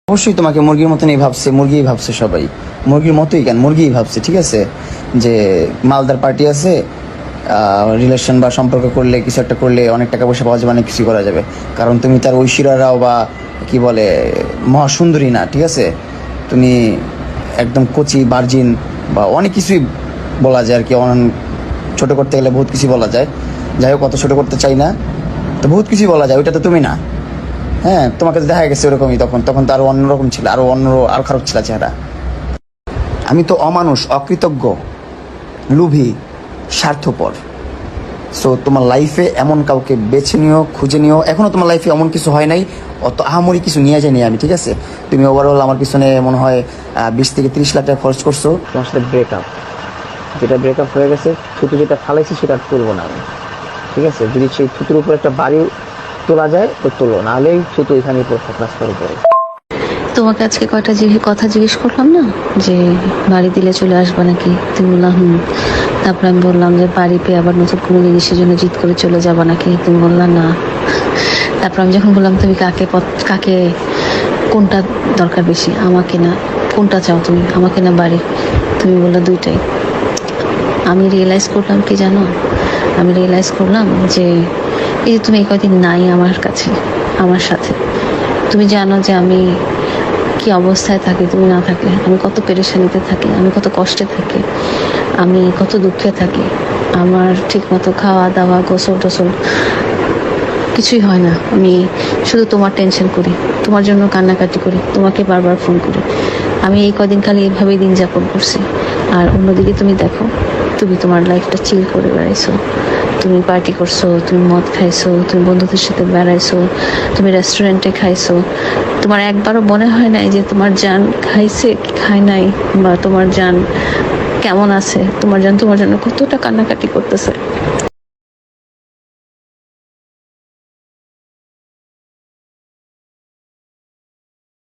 অবশ্যই তোমাকে মুরগির মতনই ভাবছে, মুরগিই ভাবছে সবাই, মুরগির মতোই কেন, মুরগিই ভাবছে, ঠিক আছে। যে মালদার পার্টি আছে, রিলেশন বা সম্পর্ক করলে, কিছু একটা করলে অনেক টাকা পয়সা পাওয়া যাবে, অনেক কিছুই করা যাবে, কারণ তুমি তার ঐশ্বর্যা রাও বা কি বলে মহাসুন্দরী না, ঠিক আছে। তুমি একদম কচি ভার্জিন বা অনেক কিছুই বলা যায় আর কি, ছোট করতে গেলে বহুত কিছু বলা যায়। যাই হোক, অত ছোট করতে চাই না, তো বহুত কিছুই বলা যায়, ওইটা তো তুমি না। হ্যাঁ, তোমাকে দেখা গেছে ওরকমই, তখন তখন তো আরো অন্যরকম ছিল, আরো খারাপ ছিল চেহারা। আমি তো অমানুষ, অকৃতজ্ঞ, লোভী, স্বার্থপর। সো তোমার লাইফে এমন কাউকে বেছে নিও, খুঁজে নিও। এখনো তোমার লাইফে এমন কিছু হয় নাই, অত আহামরি কিছু নিয়ে যায়নি আমি, ঠিক আছে। তুমি ওভারঅল আমার পিছনে মনে হয় 20 থেকে 30 লাখ টাকা খরচ করছো। তোমার সাথে ব্রেকআপ, যেটা ব্রেকআপ হয়ে গেছে, থুতু যেটা ফালাইছি সেটা আর তুলবো না আমি, ঠিক আছে। যদি সেই থুতুর উপর একটা বাড়ি তোলা যায় তো তোলো, নাহলে থুতু এখানে রাস্তার উপরে। তোমাকে আজকে কয়টা কথা জিজ্ঞেস করলাম না, যে বাড়ি দিলে চলে আসবা নাকি, তুমি বললাম তারপর আমি বললাম যে বাড়ি পেয়ে আবার নতুন কোনো জিনিসের জন্য জিদ করে চলে যাবা নাকি, তুমি বললাম না। তারপর আমি যখন বললাম তুমি কাকে কোনটা দরকার বেশি, আমাকে না কোনটা চাও তুমি, আমাকে না বাড়ি, তুমি বললা দুইটাই। আমি রিয়েলাইজ করলাম কি জানো, আমি রিয়েলাইজ করলাম যে এই যে তুমি এই কয়দিন নাই আমার কাছে, আমার সাথে, তুমি জানো যে আমি কি অবস্থায় থাকি, তুমি না থাকলে আমি কত পেরেশানিতে থাকি, আমি কত কষ্টে থাকি, আমি কত দুঃখে থাকি। আমার ঠিক মতো খাওয়া দাওয়া, গোসল টোসল কিছুই হয় না। আমি শুধু তোমার টেনশন করি, তোমার জন্য কান্নাকাটি করি, তোমাকে বারবার ফোন করি। আমি এই কদিন খালি এইভাবেই দিন যাপন করছি। আর অন্যদিকে তুমি দেখো, তুমি তোমার লাইফটা চিল করে বেড়াইছো, তুমি পার্টি করছো, তুমি মদ খাইছো, তুমি বন্ধুদের সাথে বেড়াইছো, তুমি রেস্টুরেন্টে খাইছো। তোমার একবারও মনে হয় নাই যে তোমার জান খাইছে কি খায় নাই, বা তোমার জান কেমন আছে, তোমার জান তোমার জন্য কতটা কান্নাকাটি করতেছে।